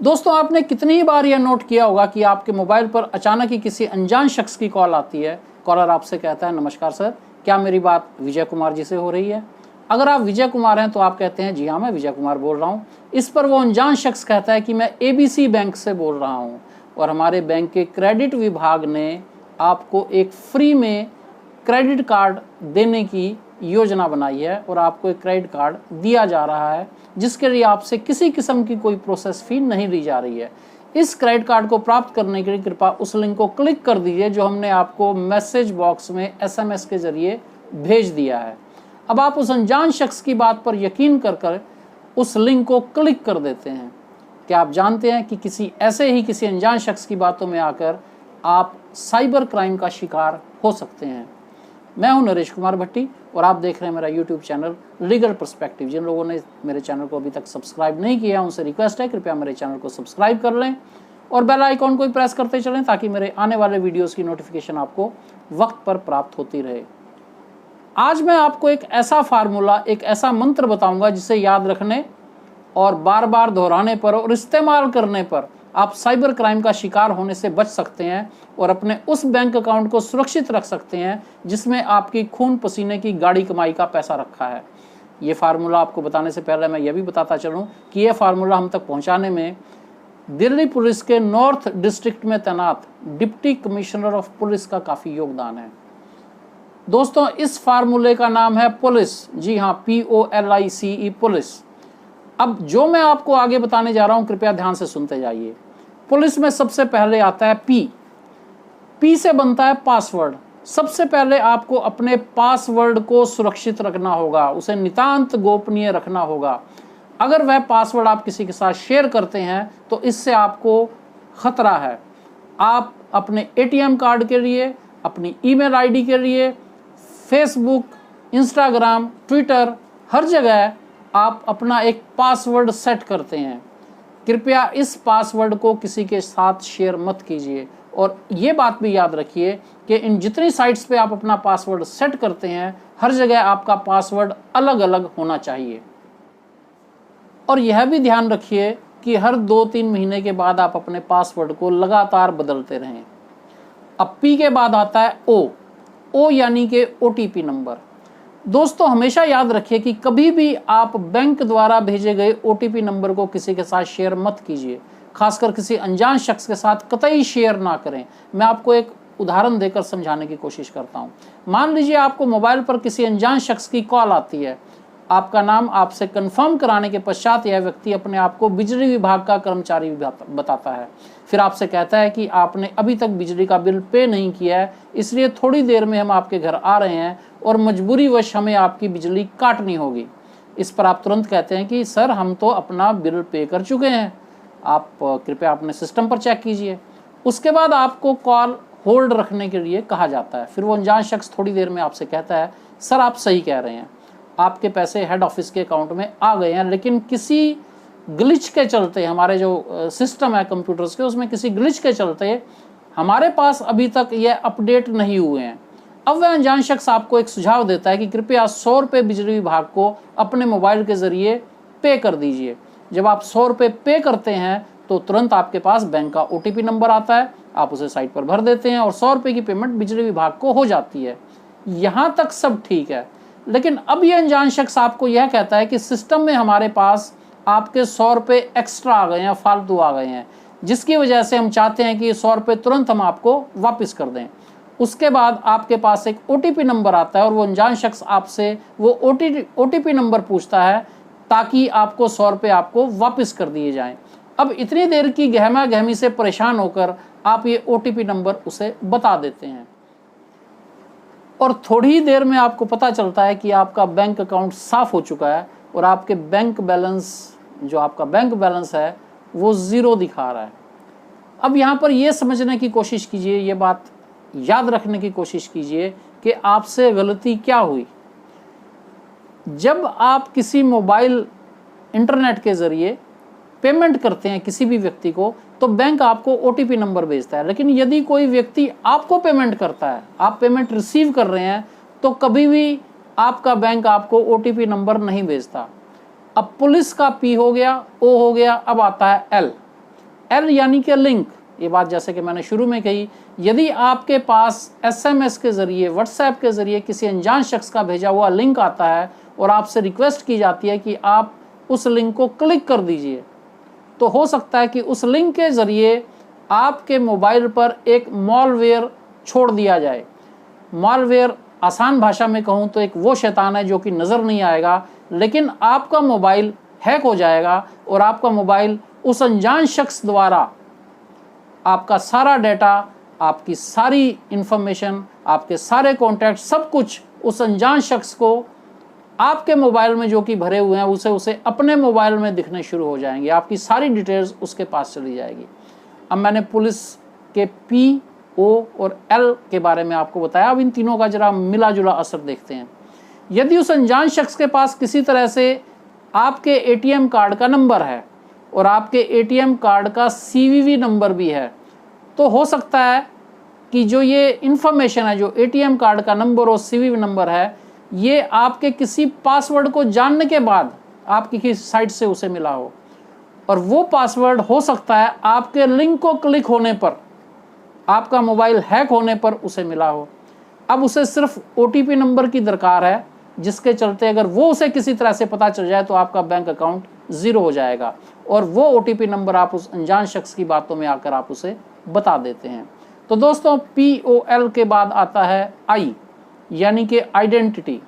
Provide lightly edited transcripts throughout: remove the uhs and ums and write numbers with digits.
दोस्तों, आपने कितनी ही बार यह नोट किया होगा कि आपके मोबाइल पर अचानक ही किसी अनजान शख्स की कॉल आती है। कॉलर आपसे कहता है, नमस्कार सर, क्या मेरी बात विजय कुमार जी से हो रही है? अगर आप विजय कुमार हैं तो आप कहते हैं, जी हाँ, मैं विजय कुमार बोल रहा हूँ। इस पर वो अनजान शख्स कहता है कि मैं ABC बैंक से बोल रहा हूँ और हमारे बैंक के क्रेडिट विभाग ने आपको एक फ्री में क्रेडिट कार्ड देने की योजना बनाई है और आपको एक क्रेडिट कार्ड दिया जा रहा है जिसके लिए आपसे किसी किस्म की कोई प्रोसेस फी नहीं ली जा रही है। इस क्रेडिट कार्ड को प्राप्त करने के लिए कृपया उस लिंक को क्लिक कर दीजिए जो हमने आपको मैसेज बॉक्स में SMS के जरिए भेज दिया है। अब आप उस अनजान शख्स की बात पर यकीन कर उस लिंक को क्लिक कर देते हैं। क्या आप जानते हैं कि किसी अनजान शख्स की बातों में आकर आप साइबर क्राइम का शिकार हो सकते हैं। मैं हूं नरेश कुमार भट्टी और आप देख रहे हैं मेरा YouTube चैनल लीगल पर्सपेक्टिव। जिन लोगों ने मेरे चैनल को अभी तक सब्सक्राइब नहीं किया उनसे रिक्वेस्ट है, कृपया मेरे चैनल को सब्सक्राइब कर लें और बेल आइकॉन को प्रेस करते चलें ताकि मेरे आने वाले वीडियोस की नोटिफिकेशन आपको वक्त पर प्राप्त होती रहे। आज मैं आपको एक ऐसा फार्मूला, एक ऐसा मंत्र बताऊंगा जिसे याद रखने और बार बार दोहराने पर और इस्तेमाल करने पर आप साइबर क्राइम का शिकार होने से बच सकते हैं और अपने उस बैंक अकाउंट को सुरक्षित रख सकते हैं जिसमें आपकी खून पसीने की गाढ़ी कमाई का पैसा रखा है। ये फार्मूला आपको बताने से पहले मैं ये भी बताता चलूं कि ये फार्मूला हम तक पहुंचाने में दिल्ली पुलिस के नॉर्थ डिस्ट्रिक्ट में तैनात डिप्टी कमिश्नर ऑफ पुलिस का काफ़ी योगदान है। दोस्तों, इस फार्मूले का नाम है पुलिस। जी हाँ, POLICE, पुलिस। अब जो मैं आपको आगे बताने जा रहा हूं कृपया ध्यान से सुनते जाइए। पुलिस में सबसे पहले आता है P से बनता है पासवर्ड। सबसे पहले आपको अपने पासवर्ड को सुरक्षित रखना होगा, उसे नितांत गोपनीय रखना होगा। अगर वह पासवर्ड आप किसी के साथ शेयर करते हैं तो इससे आपको खतरा है। आप अपने ATM कार्ड के लिए, अपनी ईमेल ID के लिए, फेसबुक, इंस्टाग्राम, ट्विटर, हर जगह आप अपना एक पासवर्ड सेट करते हैं। कृपया इस पासवर्ड को किसी के साथ शेयर मत कीजिए और ये बात भी याद रखिए कि इन जितनी साइट्स पे आप अपना पासवर्ड सेट करते हैं हर जगह आपका पासवर्ड अलग अलग होना चाहिए। और यह भी ध्यान रखिए कि हर 2-3 महीने के बाद आप अपने पासवर्ड को लगातार बदलते रहें। अब P के बाद आता है O यानी कि OTP नंबर। दोस्तों, हमेशा याद रखिए कि कभी भी आप बैंक द्वारा भेजे गए OTP नंबर को किसी के साथ शेयर मत कीजिए, खासकर किसी अनजान शख्स के साथ कतई शेयर ना करें। मैं आपको एक उदाहरण देकर समझाने की कोशिश करता हूं। मान लीजिए आपको मोबाइल पर किसी अनजान शख्स की कॉल आती है। आपका नाम आपसे कंफर्म कराने के पश्चात यह व्यक्ति अपने आप को बिजली विभाग का कर्मचारी बताता है। फिर आपसे कहता है कि आपने अभी तक बिजली का बिल पे नहीं किया है, इसलिए थोड़ी देर में हम आपके घर आ रहे हैं और मजबूरीवश हमें आपकी बिजली काटनी होगी। इस पर आप तुरंत कहते हैं कि सर, हम तो अपना बिल पे कर चुके हैं, आप कृपया अपने सिस्टम पर चेक कीजिए। उसके बाद आपको कॉल होल्ड रखने के लिए कहा जाता है। फिर वो अनजान शख्स थोड़ी देर में आपसे कहता है, सर आप सही कह रहे हैं, आपके पैसे हेड ऑफिस के अकाउंट में आ गए हैं, लेकिन किसी ग्लिच के चलते, हमारे जो सिस्टम है कंप्यूटर्स के, उसमें किसी ग्लिच के चलते हमारे पास अभी तक ये अपडेट नहीं हुए हैं। अब वह अनजान शख्स आपको एक सुझाव देता है कि कृपया 100 रुपये बिजली विभाग को अपने मोबाइल के जरिए पे कर दीजिए। जब आप 100 रुपये पे करते हैं तो तुरंत आपके पास बैंक का OTP नंबर आता है, आप उसे साइट पर भर देते हैं और 100 रुपये की पेमेंट बिजली विभाग को हो जाती है। यहाँ तक सब ठीक है, लेकिन अब यह अनजान शख्स आपको यह कहता है कि सिस्टम में हमारे पास आपके 100 रुपये एक्स्ट्रा आ गए हैं, फालतू आ गए हैं, जिसकी वजह से हम चाहते हैं कि ये 100 रुपये तुरंत हम आपको वापस कर दें। उसके बाद आपके पास एक OTP नंबर आता है और वो अनजान शख्स आपसे वो OTP नंबर पूछता है ताकि आपको 100 रुपये आपको वापस कर दिए जाएं। अब इतनी देर की गहमा गहमी से परेशान होकर आप ये OTP नंबर उसे बता देते हैं और थोड़ी ही देर में आपको पता चलता है कि आपका बैंक अकाउंट साफ हो चुका है और आपके बैंक बैलेंस है वो 0 दिखा रहा है। अब यहाँ पर ये समझने की कोशिश कीजिए, ये बात याद रखने की कोशिश कीजिए कि आपसे गलती क्या हुई। जब आप किसी मोबाइल इंटरनेट के जरिए पेमेंट करते हैं किसी भी व्यक्ति को तो बैंक आपको OTP नंबर भेजता है, लेकिन यदि कोई व्यक्ति आपको पेमेंट करता है, आप पेमेंट रिसीव कर रहे हैं, तो कभी भी आपका बैंक आपको OTP नंबर नहीं भेजता। अब पुलिस का P हो गया, O हो गया, अब आता है L। L यानी कि लिंक। ये बात जैसे कि मैंने शुरू में कही, यदि आपके पास SMS के ज़रिए, व्हाट्सएप के ज़रिए किसी अनजान शख्स का भेजा हुआ लिंक आता है और आपसे रिक्वेस्ट की जाती है कि आप उस लिंक को क्लिक कर दीजिए, तो हो सकता है कि उस लिंक के ज़रिए आपके मोबाइल पर एक मॉलवेयर छोड़ दिया जाए। मॉलवेयर आसान भाषा में कहूँ तो एक वो शैतान है जो कि नज़र नहीं आएगा, लेकिन आपका मोबाइल हैक हो जाएगा और आपका मोबाइल उस अनजान शख्स द्वारा आपका सारा डाटा, आपकी सारी इंफॉर्मेशन, आपके सारे कॉन्टैक्ट, सब कुछ उस अनजान शख्स को आपके मोबाइल में जो कि भरे हुए हैं उसे अपने मोबाइल में दिखने शुरू हो जाएंगे। आपकी सारी डिटेल्स उसके पास चली जाएगी। अब मैंने पुलिस के P, O और L के बारे में आपको बताया। अब इन तीनों का जरा मिला जुला असर देखते हैं। यदि उस अनजान शख्स के पास किसी तरह से आपके ATM कार्ड का नंबर है और आपके ATM कार्ड का CVV नंबर भी है, तो हो सकता है कि जो ये इन्फॉर्मेशन है, जो ATM कार्ड का नंबर और CVV नंबर है, ये आपके किसी पासवर्ड को जानने के बाद आपकी किसी साइट से उसे मिला हो, और वो पासवर्ड हो सकता है आपके लिंक को क्लिक होने पर, आपका मोबाइल हैक होने पर उसे मिला हो। अब उसे सिर्फ OTP नंबर की दरकार है, जिसके चलते अगर वो उसे किसी तरह से पता चल जाए तो आपका बैंक अकाउंट ज़ीरो हो जाएगा, और वो OTP नंबर आप उस अनजान शख्स की बातों में आकर आप उसे बता देते हैं। तो दोस्तों, POL के बाद आता है I, यानी कि आइडेंटिटी,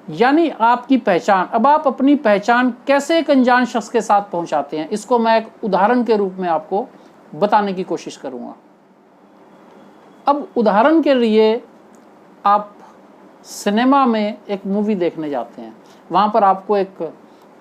यानी आपकी पहचान। अब आप अपनी पहचान कैसे एक अनजान शख्स के साथ पहुंचाते हैं, इसको मैं एक उदाहरण के रूप में आपको बताने की कोशिश करूंगा। अब उदाहरण के लिए, आप सिनेमा में एक मूवी देखने जाते हैं, वहाँ पर आपको एक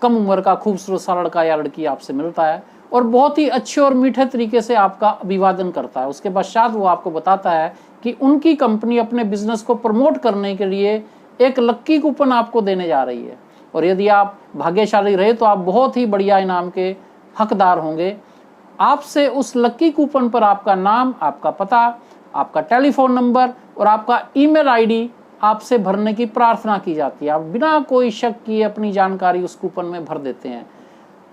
कम उम्र का खूबसूरत सा लड़का या लड़की आपसे मिलता है और बहुत ही अच्छे और मीठे तरीके से आपका अभिवादन करता है। उसके पश्चात वो आपको बताता है कि उनकी कंपनी अपने बिजनेस को प्रमोट करने के लिए एक लक्की कूपन आपको देने जा रही है, और यदि आप भाग्यशाली रहे तो आप बहुत ही बढ़िया इनाम के हकदार होंगे। आपसे उस लक्की कूपन पर आपका नाम, आपका पता, आपका टेलीफोन नंबर और आपका ईमेल आईडी आपसे भरने की प्रार्थना की जाती है। आप बिना कोई शक किए अपनी जानकारी उस कूपन में भर देते हैं।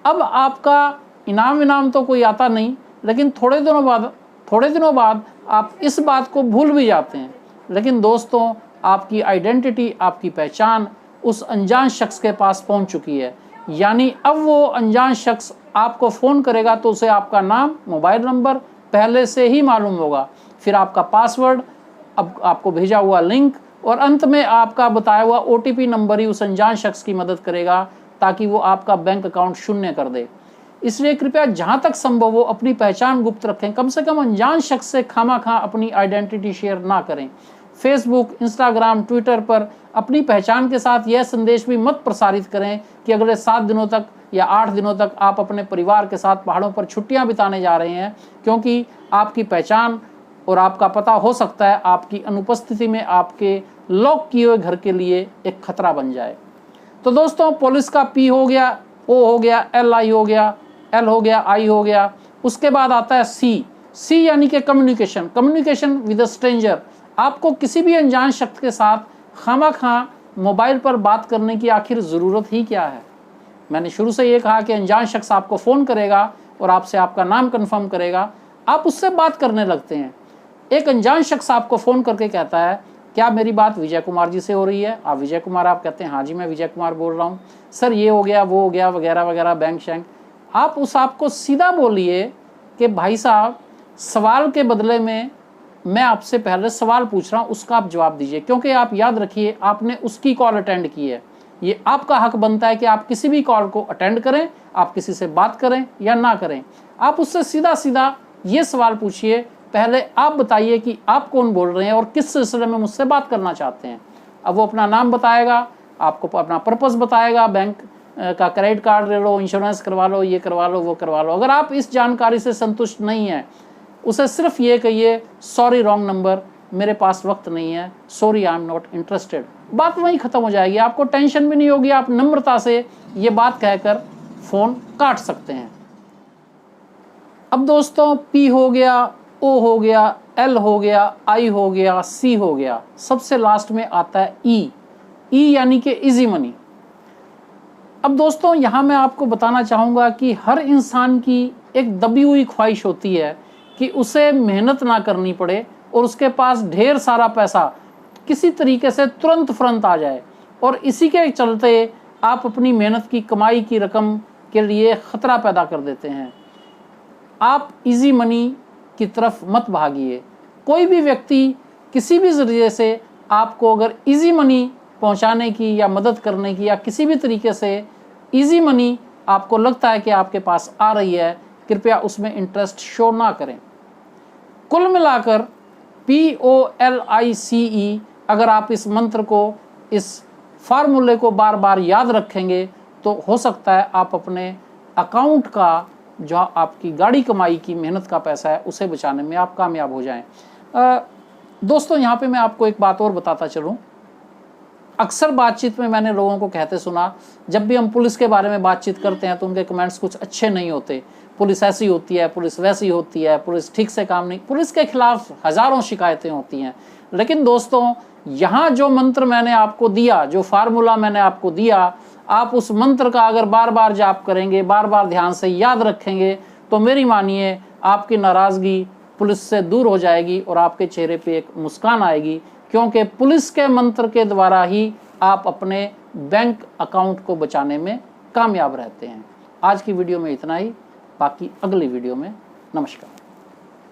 अब आपका इनाम तो कोई आता नहीं, लेकिन थोड़े दिनों बाद आप इस बात को भूल भी जाते हैं। लेकिन दोस्तों, आपकी आइडेंटिटी, आपकी पहचान उस अनजान शख्स के पास पहुंच चुकी है। यानी अब वो अनजान शख्स आपको फ़ोन करेगा तो उसे आपका नाम, मोबाइल नंबर पहले से ही मालूम होगा, फिर आपका पासवर्ड, अब आपको भेजा हुआ लिंक, और अंत में आपका बताया हुआ OTP नंबर ही उस अनजान शख्स की मदद करेगा ताकि वो आपका बैंक अकाउंट शून्य कर दे। इसलिए कृपया जहाँ तक संभव हो अपनी पहचान गुप्त रखें। कम से कम अनजान शख्स से खामा-खा अपनी आइडेंटिटी शेयर ना करें। फेसबुक, इंस्टाग्राम, ट्विटर पर अपनी पहचान के साथ यह संदेश भी मत प्रसारित करें कि अगले 7 दिनों तक या 8 दिनों तक आप अपने परिवार के साथ पहाड़ों पर छुट्टियां बिताने जा रहे हैं, क्योंकि आपकी पहचान और आपका पता हो सकता है आपकी अनुपस्थिति में आपके लॉक किए हुए घर के लिए एक खतरा बन जाए। तो दोस्तों, पुलिस का P हो गया, O हो गया, LI हो गया, L हो गया, I हो गया। उसके बाद आता है C यानी कि कम्युनिकेशन विद अ स्ट्रेंजर। आपको किसी भी अनजान शख्स के साथ खामा-खा मोबाइल पर बात करने की आखिर ज़रूरत ही क्या है। मैंने शुरू से ये कहा कि अनजान शख्स आपको फ़ोन करेगा और आपसे आपका नाम कंफर्म करेगा, आप उससे बात करने लगते हैं। एक अनजान शख्स आपको फ़ोन करके कहता है, क्या मेरी बात विजय कुमार जी से हो रही है? आप विजय कुमार, आप कहते हैं हाँ जी मैं विजय कुमार बोल रहा हूँ, सर ये हो गया, वो हो गया, वगैरह वगैरह, बैंक शैंक। आप आपको सीधा बोलिए कि भाई साहब, सवाल के बदले में मैं आपसे पहले सवाल पूछ रहा हूँ, उसका आप जवाब दीजिए, क्योंकि आप याद रखिए आपने उसकी कॉल अटेंड की है। ये आपका हक बनता है कि आप किसी भी कॉल को अटेंड करें, आप किसी से बात करें या ना करें। आप उससे सीधा सीधा ये सवाल पूछिए, पहले आप बताइए कि आप कौन बोल रहे हैं और किस सिलसिले में मुझसे बात करना चाहते हैं। अब वो अपना नाम बताएगा, आपको अपना पर्पस बताएगा, बैंक का क्रेडिट कार्ड ले लो, इंश्योरेंस करवा लो, ये करवा लो, वो करवा लो। अगर आप इस जानकारी से संतुष्ट नहीं हैं, उसे सिर्फ ये कहिए, सॉरी रॉन्ग नंबर, मेरे पास वक्त नहीं है, sorry I am not interested. बात वहीं ख़त्म हो जाएगी, आपको टेंशन भी नहीं होगी, आप नम्रता से ये बात कहकर फ़ोन काट सकते हैं। अब दोस्तों, P हो गया, O हो गया, L हो गया, I हो गया, C हो गया, सबसे लास्ट में आता है E यानी कि इजी मनी। अब दोस्तों, यहाँ मैं आपको बताना चाहूँगा कि हर इंसान की एक दबी हुई ख्वाहिश होती है कि उसे मेहनत ना करनी पड़े और उसके पास ढेर सारा पैसा किसी तरीके से तुरंत फुरंत आ जाए, और इसी के चलते आप अपनी मेहनत की कमाई की रकम के लिए खतरा पैदा कर देते हैं। आप इजी मनी की तरफ मत भागिए। कोई भी व्यक्ति किसी भी जरिए से आपको अगर इजी मनी पहुंचाने की या मदद करने की या किसी भी तरीके से इजी मनी आपको लगता है कि आपके पास आ रही है, कृपया उसमें इंटरेस्ट शो ना करें। कुल मिलाकर POLICE, अगर आप इस मंत्र को, इस फार्मूले को बार बार याद रखेंगे तो हो सकता है आप अपने अकाउंट का, जो आपकी गाड़ी कमाई की मेहनत का पैसा है, उसे बचाने में आप कामयाब हो जाएं। दोस्तों, यहाँ पे मैं आपको एक बात और बताता चलूँ। अक्सर बातचीत में मैंने लोगों को कहते सुना, जब भी हम पुलिस के बारे में बातचीत करते हैं तो उनके कमेंट्स कुछ अच्छे नहीं होते। पुलिस ऐसी होती है, पुलिस वैसी होती है, पुलिस ठीक से काम नहीं, पुलिस के खिलाफ हज़ारों शिकायतें होती हैं। लेकिन दोस्तों, यहाँ जो मंत्र मैंने आपको दिया, जो फार्मूला मैंने आपको दिया, आप उस मंत्र का अगर बार बार जाप करेंगे, बार बार ध्यान से याद रखेंगे, तो मेरी मानिए आपकी नाराज़गी पुलिस से दूर हो जाएगी और आपके चेहरे पे एक मुस्कान आएगी, क्योंकि पुलिस के मंत्र के द्वारा ही आप अपने बैंक अकाउंट को बचाने में कामयाब रहते हैं। आज की वीडियो में इतना ही, बाकी अगली वीडियो में। नमस्कार।